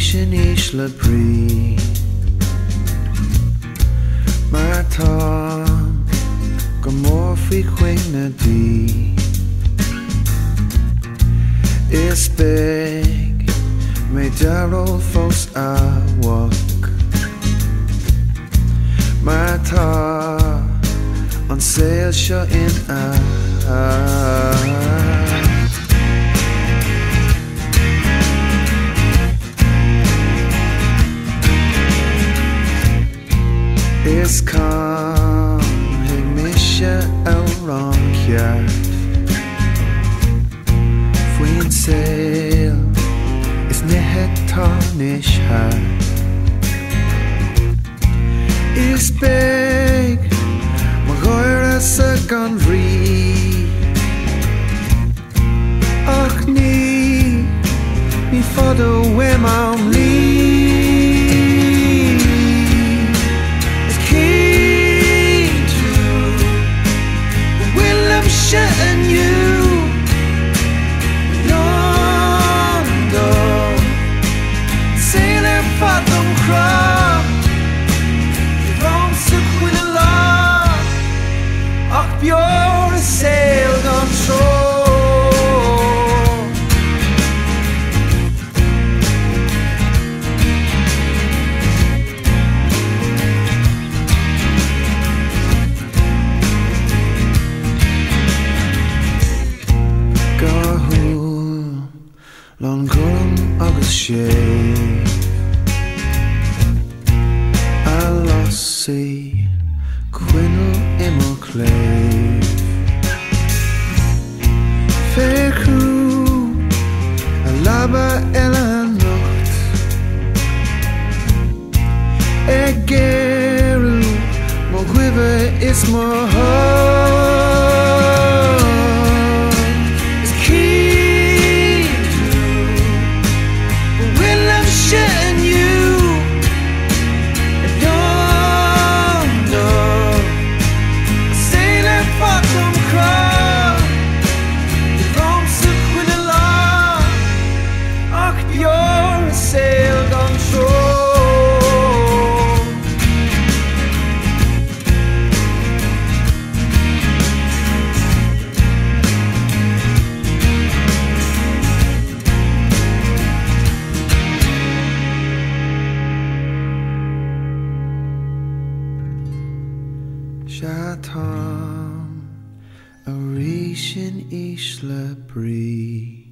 sin is le brí mar tá go mór faoi chuine dí. Is big mé dearol fós áhach mar tá an saoil seo in Is calm hig mé se árán ceart faoin saoil is nithe tánis thart. Is big mar gháire sa gan bhrí ach ní fad ó bhfuim am lí. And you yonder sailor fathom crop wrong sick with a lot ach pure sail gone Lán gom agus sé a losaí cuinneal imar cléibh fécú a labba eile nocht ag géireú má ghuimhe is mar Shatam a rí sin is le brí.